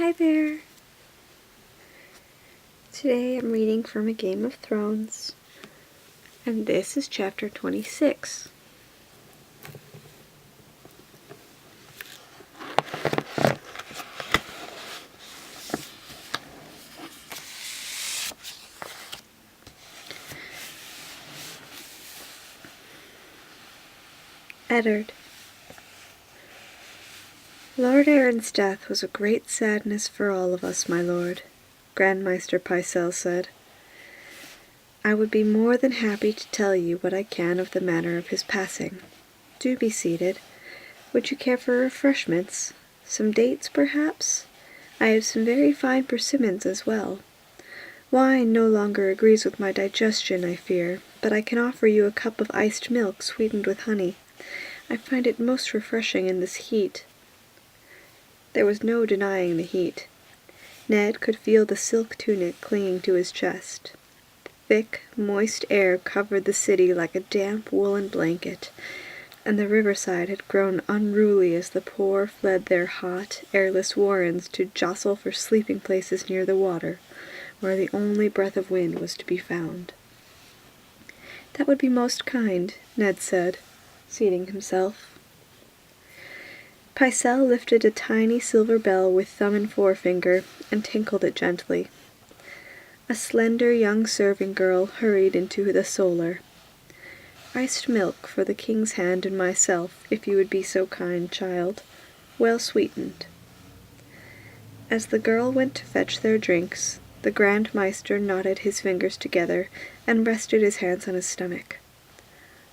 Hi there! Today I'm reading from A Game of Thrones, and this is chapter 26. Eddard. Lord Aaron's death was a great sadness for all of us, my lord, Grand Maester Pycelle said. I would be more than happy to tell you what I can of the manner of his passing. Do be seated. Would you care for refreshments? Some dates, perhaps? I have some very fine persimmons as well. Wine no longer agrees with my digestion, I fear, but I can offer you a cup of iced milk sweetened with honey. I find it most refreshing in this heat. There was no denying the heat. Ned could feel the silk tunic clinging to his chest. Thick, moist air covered the city like a damp woolen blanket, and the riverside had grown unruly as the poor fled their hot, airless warrens to jostle for sleeping places near the water, where the only breath of wind was to be found. That would be most kind, Ned said, seating himself. Pycelle lifted a tiny silver bell with thumb and forefinger and tinkled it gently. A slender young serving girl hurried into the solar. Iced milk for the king's hand and myself, if you would be so kind, child, well sweetened. As the girl went to fetch their drinks, the Grand Maester knotted his fingers together and rested his hands on his stomach.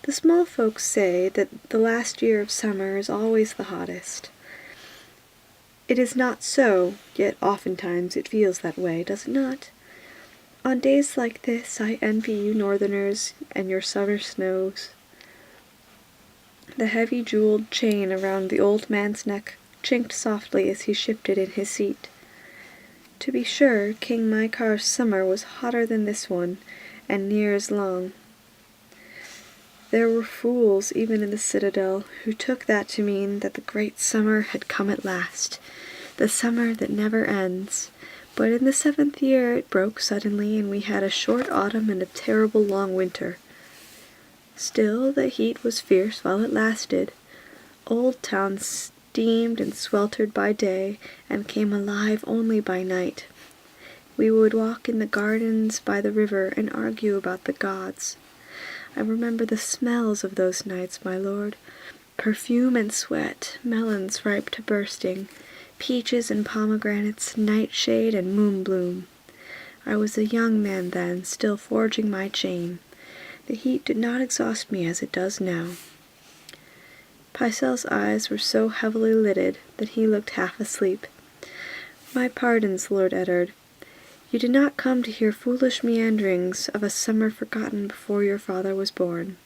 The small folks say that the last year of summer is always the hottest. It is not so, yet oftentimes it feels that way, does it not? On days like this I envy you northerners and your summer snows. The heavy jeweled chain around the old man's neck chinked softly as he shifted in his seat. To be sure, King Mykar's summer was hotter than this one, and near as long. There were fools even in the citadel who took that to mean that the great summer had come at last, the summer that never ends. But in the 7th year it broke suddenly, and we had a short autumn and a terrible long winter. Still, the heat was fierce while it lasted. Old Town steamed and sweltered by day, and came alive only by night. We would walk in the gardens by the river and argue about the gods. I remember the smells of those nights, my lord. Perfume and sweat, melons ripe to bursting, peaches and pomegranates, nightshade and moonbloom. I was a young man then, still forging my chain. The heat did not exhaust me as it does now. Pycelle's eyes were so heavily lidded that he looked half asleep. My pardons, Lord Eddard. You did not come to hear foolish meanderings of a summer forgotten before your father was born.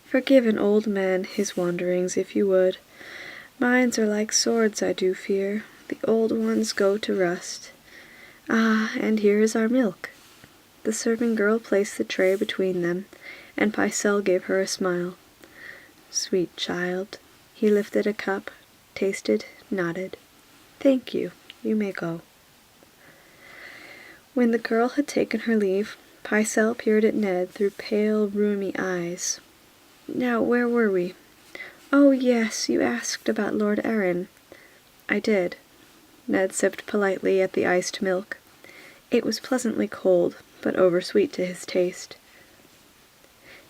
Forgive an old man his wanderings, if you would. Minds are like swords, I do fear. The old ones go to rust. Ah, and here is our milk. The serving girl placed the tray between them, and Pycelle gave her a smile. Sweet child. He lifted a cup, tasted, nodded. Thank you. You may go. When the girl had taken her leave, Pycelle peered at Ned through pale, rheumy eyes. Now, where were we? Oh, yes, you asked about Lord Aaron. I did. Ned sipped politely at the iced milk. It was pleasantly cold, but oversweet to his taste.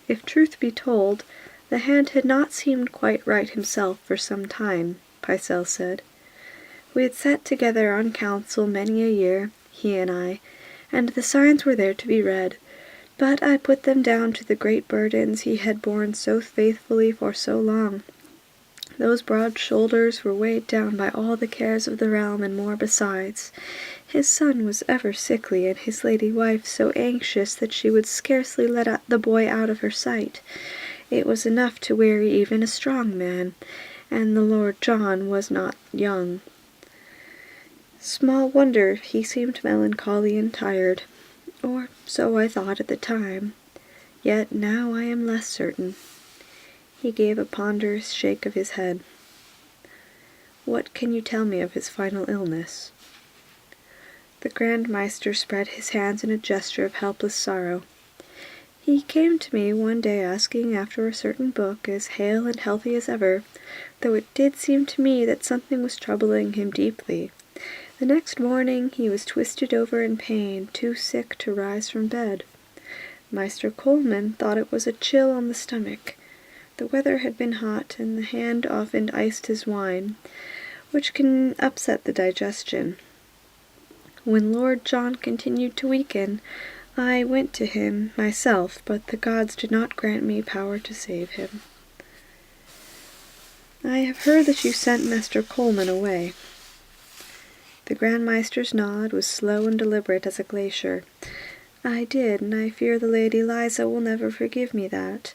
If truth be told, the hand had not seemed quite right himself for some time, Pycelle said. We had sat together on council many a year, he and I, and the signs were there to be read, but I put them down to the great burdens he had borne so faithfully for so long. Those broad shoulders were weighed down by all the cares of the realm and more besides. His son was ever sickly, and his lady wife so anxious that she would scarcely let the boy out of her sight. It was enough to weary even a strong man, and the Lord John was not young. Small wonder he seemed melancholy and tired, or so I thought at the time. Yet now I am less certain. He gave a ponderous shake of his head. What can you tell me of his final illness?" The Grand Maester spread his hands in a gesture of helpless sorrow. "He came to me one day asking after a certain book, as hale and healthy as ever, though it did seem to me that something was troubling him deeply. The next morning he was twisted over in pain, too sick to rise from bed. Meister Coleman thought it was a chill on the stomach. The weather had been hot, and the hand often iced his wine, which can upset the digestion. When Lord John continued to weaken, I went to him myself, but the gods did not grant me power to save him." "I have heard that you sent Master Coleman away." The Grand Maester's nod was slow and deliberate as a glacier. "I did, and I fear the Lady Liza will never forgive me that.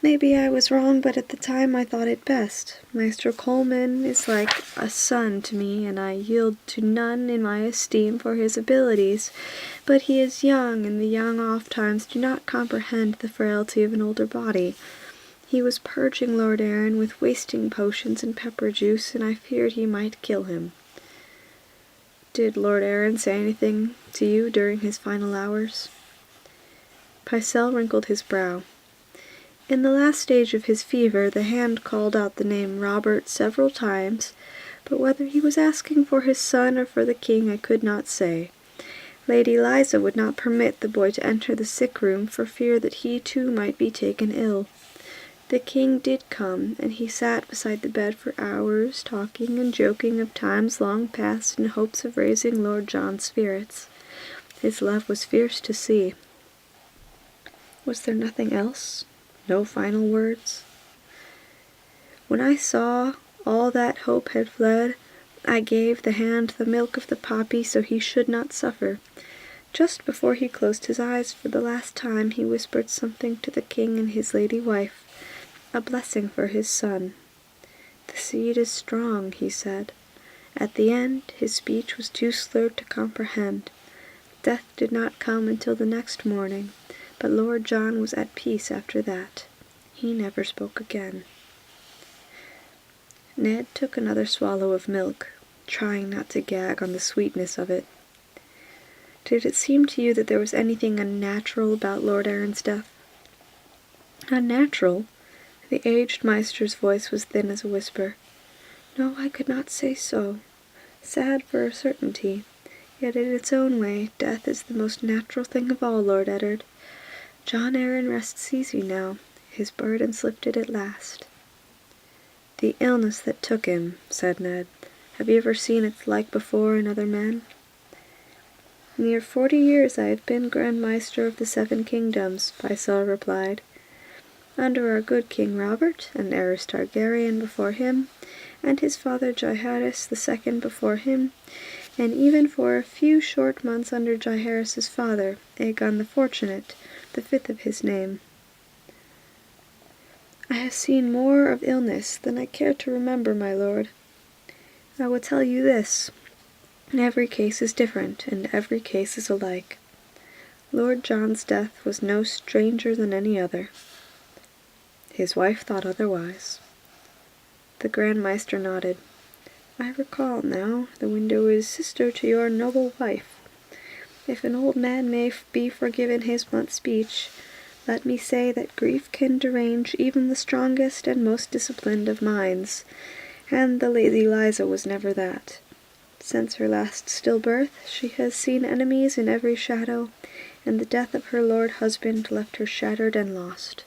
Maybe I was wrong, but at the time I thought it best. Master Coleman is like a son to me, and I yield to none in my esteem for his abilities. But he is young, and the young oft-times do not comprehend the frailty of an older body. He was purging Lord Arran with wasting potions and pepper juice, and I feared he might kill him." "Did Lord Arran say anything to you during his final hours?" Pycelle wrinkled his brow. "In the last stage of his fever, the hand called out the name Robert several times, but whether he was asking for his son or for the king I could not say. Lady Liza would not permit the boy to enter the sick-room for fear that he too might be taken ill. The king did come, and he sat beside the bed for hours, talking and joking of times long past in hopes of raising Lord John's spirits. His love was fierce to see." "Was there nothing else? No final words?" "When I saw all that hope had fled, I gave the hand the milk of the poppy so he should not suffer. Just before he closed his eyes for the last time, he whispered something to the king and his lady wife, a blessing for his son. 'The seed is strong,' he said. At the end, his speech was too slurred to comprehend. Death did not come until the next morning, but Lord John was at peace after that. He never spoke again." Ned took another swallow of milk, trying not to gag on the sweetness of it. "Did it seem to you that there was anything unnatural about Lord Arran's death?" "Unnatural?" The aged Maester's voice was thin as a whisper. "No, I could not say so. Sad for a certainty, yet in its own way death is the most natural thing of all, Lord Eddard. John Arran rests easy now. His burden's lifted at last." "The illness that took him," said Ned. "Have you ever seen its like before in other men?" "Near 40 years I have been Grand Maester of the 7 Kingdoms," Pycelle replied. "Under our good King Robert, and Aerys Targaryen before him, and his father Jaehaerys II before him, and even for a few short months under Jaehaerys' father, Aegon the Fortunate, the 5th of his name. I have seen more of illness than I care to remember, my lord. I will tell you this. Every case is different, and every case is alike. Lord John's death was no stranger than any other." His wife thought otherwise. The Grand Maester nodded. "I recall now, the window is sister to your noble wife. If an old man may be forgiven his blunt speech, let me say that grief can derange even the strongest and most disciplined of minds, and the Lady Liza was never that. Since her last stillbirth, she has seen enemies in every shadow, and the death of her lord husband left her shattered and lost."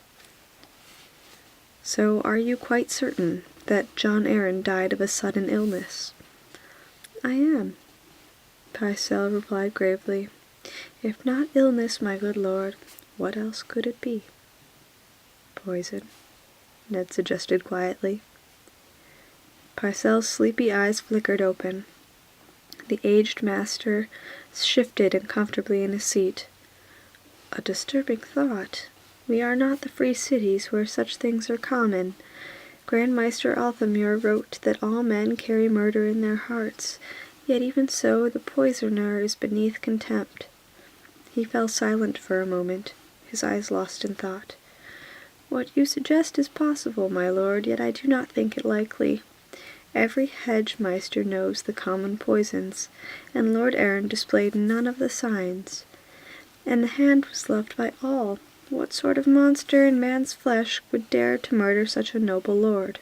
"So are you quite certain that John Arran died of a sudden illness?" "I am," Pycelle replied gravely. "If not illness, my good lord, what else could it be?" "Poison," Ned suggested quietly. Pycelle's sleepy eyes flickered open. The aged master shifted uncomfortably in his seat. "A disturbing thought. We are not the free cities where such things are common. Grand Maester Althamir wrote that all men carry murder in their hearts, yet even so the poisoner is beneath contempt." He fell silent for a moment, his eyes lost in thought. "What you suggest is possible, my lord, yet I do not think it likely. Every hedge-meister knows the common poisons, and Lord Erin displayed none of the signs. And the hand was loved by all. What sort of monster in man's flesh would dare to murder such a noble lord?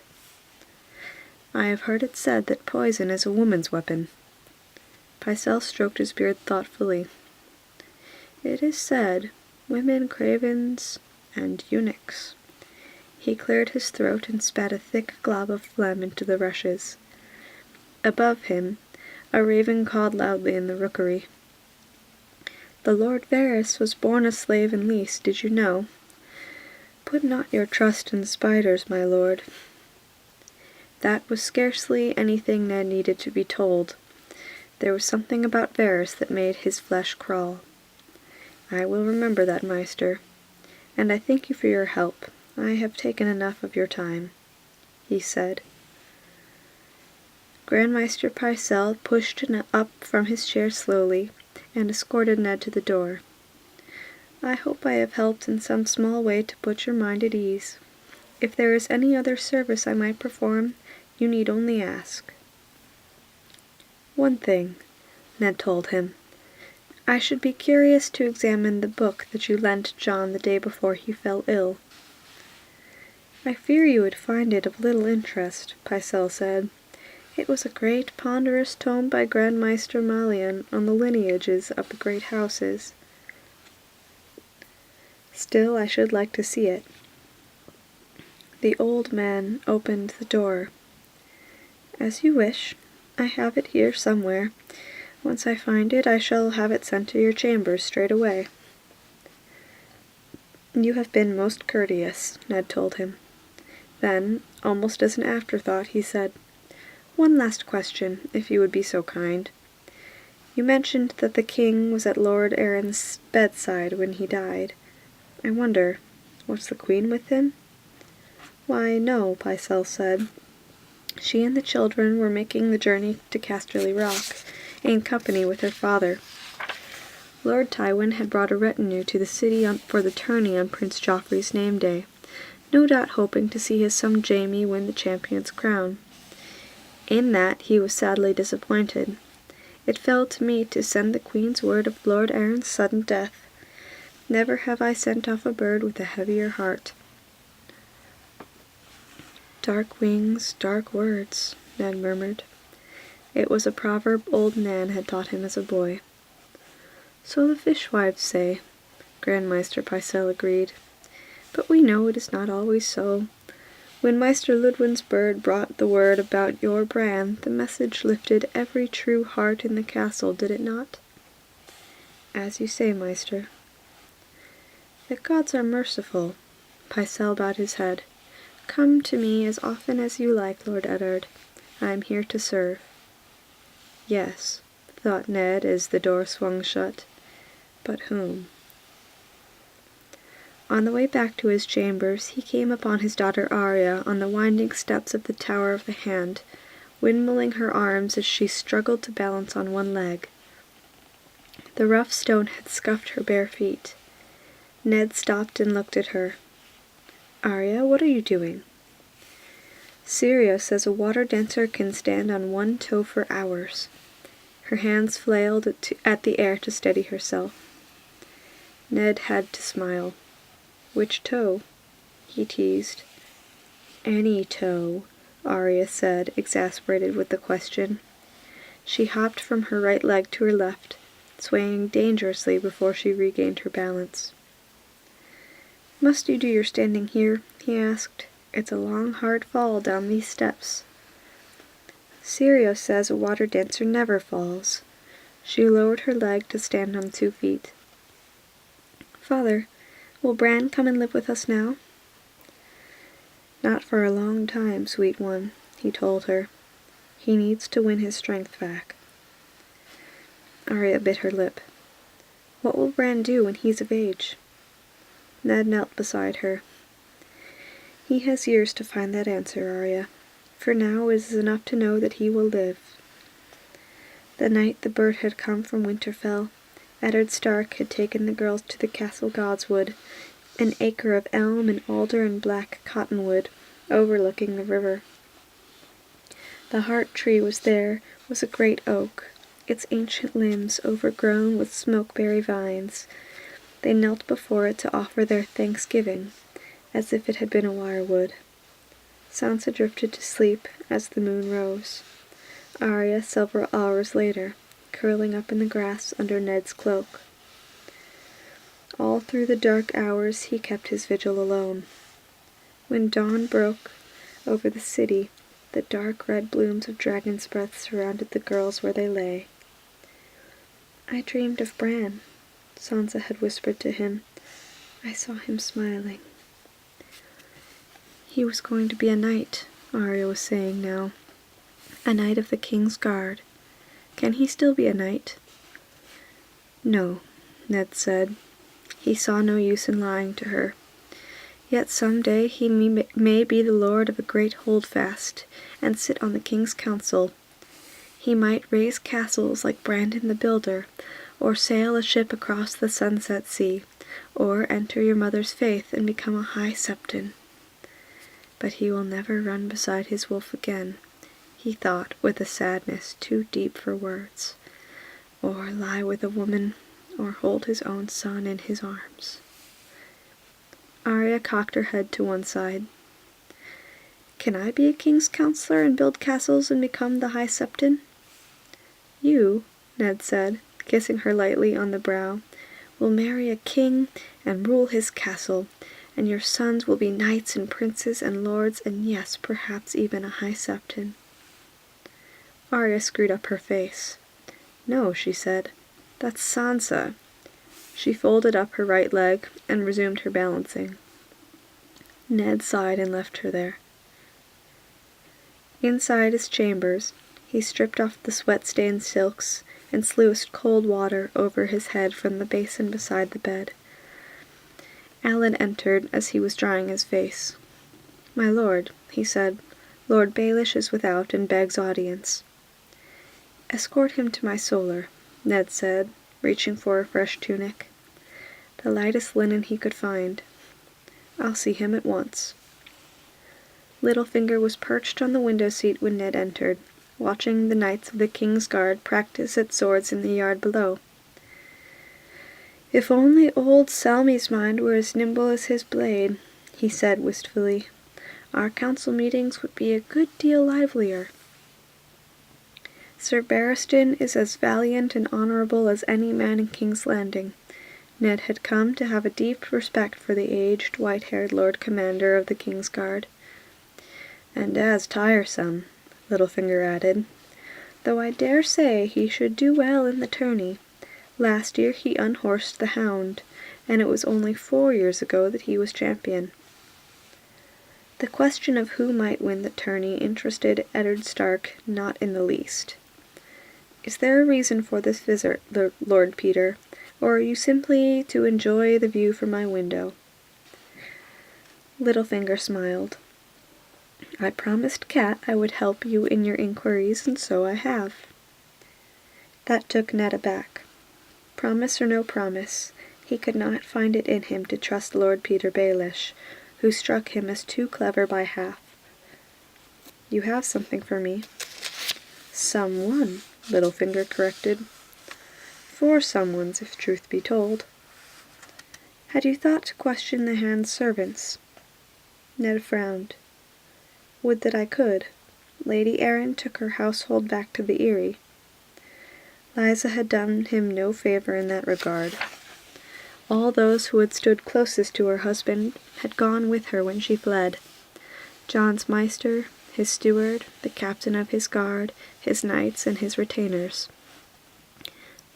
I have heard it said that poison is a woman's weapon. Pycelle stroked his beard thoughtfully. It is said, women, cravens, and eunuchs. He cleared his throat and spat a thick glob of phlegm into the rushes. Above him, a raven cawed loudly in the rookery. The Lord Varys was born a slave and least, did you know? Put not your trust in spiders, my lord. That was scarcely anything Ned needed to be told. There was something about Varys that made his flesh crawl. I will remember that, Maester, and I thank you for your help. I have taken enough of your time, he said. Grand Maester Pycelle pushed up from his chair slowly, and escorted Ned to the door. I hope I have helped in some small way to put your mind at ease. If there is any other service I might perform, you need only ask. One thing, Ned told him. I should be curious to examine the book that you lent John the day before he fell ill. I fear you would find it of little interest, Pycelle said. It was a great ponderous tome by Grand Maester Malian on the lineages of the great houses. Still, I should like to see it. The old man opened the door. As you wish. I have it here somewhere. Once I find it, I shall have it sent to your chambers straight away. You have been most courteous, Ned told him. Then, almost as an afterthought, he said, One last question, if you would be so kind. You mentioned that the king was at Lord Erin's bedside when he died. I wonder, was the queen with him? Why, no, Pycelle said. She and the children were making the journey to Casterly Rock, in company with her father. Lord Tywin had brought a retinue to the city for the tourney on Prince Joffrey's name day, no doubt hoping to see his son Jaime win the champion's crown. In that he was sadly disappointed. It fell to me to send the Queen's word of Lord Erin's sudden death. Never have I sent off a bird with a heavier heart. Dark wings, dark words, Ned murmured. It was a proverb old Nan had taught him as a boy. So the fishwives say, Grand Maester Pycelle agreed. But we know it is not always so. When Maester Ludwin's bird brought the word about your Bran, the message lifted every true heart in the castle, did it not? As you say, Maester. The gods are merciful. Pycelle bowed his head. Come to me as often as you like, Lord Eddard. I am here to serve. Yes, thought Ned as the door swung shut. But whom? On the way back to his chambers, he came upon his daughter Arya on the winding steps of the Tower of the Hand, windmilling her arms as she struggled to balance on one leg. The rough stone had scuffed her bare feet. Ned stopped and looked at her. Arya, what are you doing? Syrio says a water dancer can stand on one toe for hours. Her hands flailed at the air to steady herself. Ned had to smile. Which toe? He teased. Any toe, Arya said, exasperated with the question. She hopped from her right leg to her left, swaying dangerously before she regained her balance. Must you do your standing here? He asked. It's a long, hard fall down these steps. Syrio says a water dancer never falls. She lowered her leg to stand on 2 feet. Father, will Bran come and live with us now? Not for a long time, sweet one, he told her. He needs to win his strength back. Arya bit her lip. What will Bran do when he's of age? Ned knelt beside her. He has years to find that answer, Arya. For now it is enough to know that he will live. The night the bird had come from Winterfell, Eddard Stark had taken the girls to the Castle Godswood, an acre of elm and alder and black cottonwood, overlooking the river. The heart tree was a great oak, its ancient limbs overgrown with smokeberry vines. They knelt before it to offer their thanksgiving, as if it had been a wirewood. Sansa drifted to sleep as the moon rose. Arya several hours later, curling up in the grass under Ned's cloak. All through the dark hours he kept his vigil alone. When dawn broke over the city, the dark red blooms of dragon's breath surrounded the girls where they lay. "I dreamed of Bran," Sansa had whispered to him. "I saw him smiling." "He was going to be a knight," Arya was saying now. "A knight of the King's Guard. Can he still be a knight?" "No," Ned said. He saw no use in lying to her. Yet some day he may be the lord of a great holdfast, and sit on the king's council. He might raise castles like Brandon the Builder, or sail a ship across the sunset sea, or enter your mother's faith and become a high septon. But he will never run beside his wolf again, he thought with a sadness too deep for words, or lie with a woman, or hold his own son in his arms. Arya cocked her head to one side. "Can I be a king's counselor and build castles and become the high septon?" "You," Ned said, kissing her lightly on the brow, "will marry a king and rule his castle, and your sons will be knights and princes and lords, and yes, perhaps even a high septon." Arya screwed up her face. "No," she said. "That's Sansa." She folded up her right leg and resumed her balancing. Ned sighed and left her there. Inside his chambers, he stripped off the sweat-stained silks and sluiced cold water over his head from the basin beside the bed. Alan entered as he was drying his face. "My lord," he said, "Lord Baelish is without and begs audience." "Escort him to my solar," Ned said, reaching for a fresh tunic. "The lightest linen he could find. I'll see him at once." Littlefinger was perched on the window-seat when Ned entered, watching the knights of the King's Guard practice at swords in the yard below. "If only old Selmy's mind were as nimble as his blade," he said wistfully, "our council meetings would be a good deal livelier." "Sir Barristan is as valiant and honourable as any man in King's Landing." Ned had come to have a deep respect for the aged, white-haired Lord Commander of the King's Guard. "And as tiresome," Littlefinger added, "though I dare say he should do well in the tourney. Last year he unhorsed the Hound, and it was only 4 years ago that he was champion." The question of who might win the tourney interested Eddard Stark not in the least. "Is there a reason for this visit, Lord Peter, or are you simply to enjoy the view from my window?" Littlefinger smiled. "I promised Cat I would help you in your inquiries, and so I have." That took Ned aback. Promise or no promise, he could not find it in him to trust Lord Peter Baelish, who struck him as too clever by half. "You have something for me." "Someone," Littlefinger corrected. "Four someones, if truth be told." "Had you thought to question the Hand's servants?" Ned frowned. "Would that I could. Lady Arryn took her household back to the Eyrie." Liza had done him no favour in that regard. All those who had stood closest to her husband had gone with her when she fled. John's Meister, his steward, the captain of his guard, his knights, and his retainers.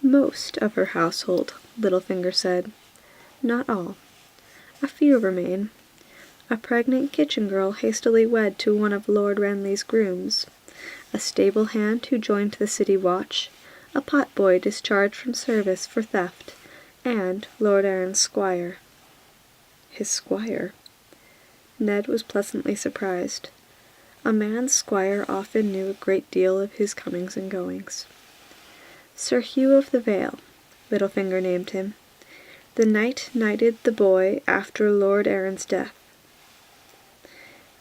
"Most of her household," Littlefinger said. "Not all. A few remain. A pregnant kitchen girl hastily wed to one of Lord Renly's grooms, a stable hand who joined the city watch, a pot-boy discharged from service for theft, and Lord Arryn's squire." His squire? Ned was pleasantly surprised. A man's squire often knew a great deal of his comings and goings. "Sir Hugh of the Vale," Littlefinger named him. "The knight knighted the boy after Lord Arryn's death."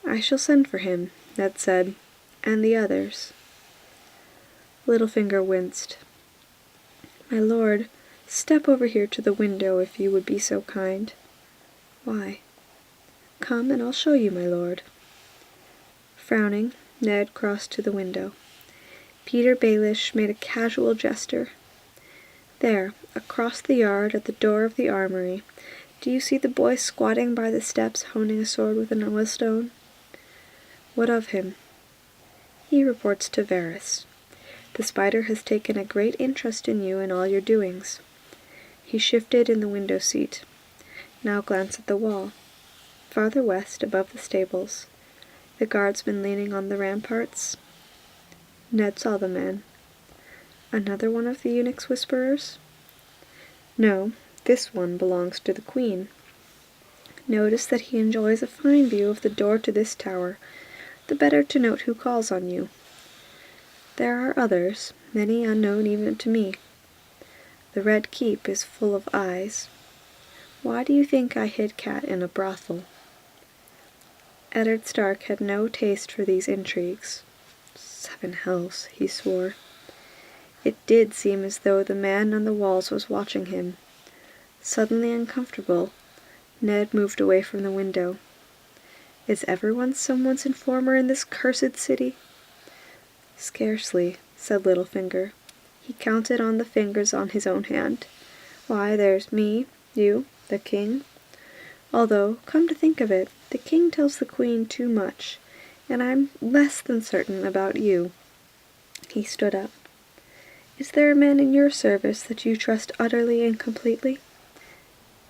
"I shall send for him," Ned said. and the others. Littlefinger winced. My lord, step over here to the window if you would be so kind. Why? Come and I'll show you, my lord. Frowning, Ned crossed to the window. Peter Baelish made a casual gesture. There, across the yard at the door of the armory, do you see the boy squatting by the steps honing a sword with an oilstone? What of him? He reports to Varys. The spider has taken a great interest in you and all your doings. He shifted in the window seat. Now glance at the wall. Farther west, above the stables. The guardsman leaning on the ramparts. Ned saw the man. Another one of the eunuch's whisperers? No, this one belongs to the queen. Notice that he enjoys a fine view of the door to this tower, the better to note who calls on you. There are others, many unknown even to me. The Red Keep is full of eyes. Why do you think I hid Cat in a brothel? Eddard Stark had no taste for these intrigues. 7 hells, he swore. It did seem as though the man on the walls was watching him. Suddenly uncomfortable, Ned moved away from the window. Is everyone someone's informer in this cursed city? Scarcely, said Littlefinger. He counted on the fingers on his own hand. Why, there's me, you, the king. Although, come to think of it, the king tells the queen too much, and I'm less than certain about you. He stood up. Is there a man in your service that you trust utterly and completely?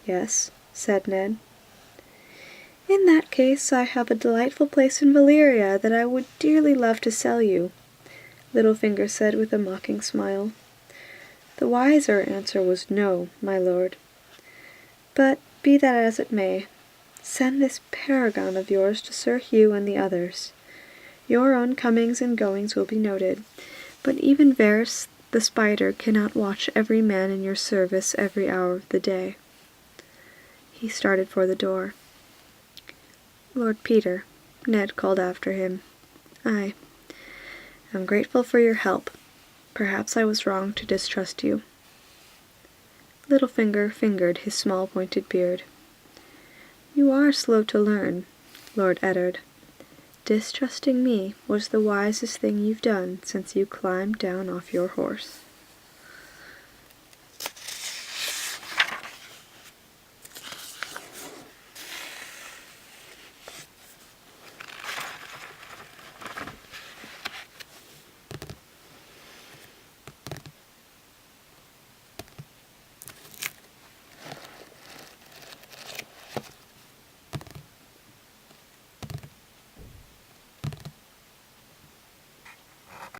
Yes, said Ned. In that case, I have a delightful place in Valyria that I would dearly love to sell you, Littlefinger said with a mocking smile. The wiser answer was no, my lord. But be that as it may, send this paragon of yours to Sir Hugh and the others. Your own comings and goings will be noted, but even Varys the spider cannot watch every man in your service every hour of the day. He started for the door. Lord Peter, Ned called after him. I am grateful for your help. Perhaps I was wrong to distrust you. Littlefinger fingered his small pointed beard. You are slow to learn, Lord Eddard. Distrusting me was the wisest thing you've done since you climbed down off your horse.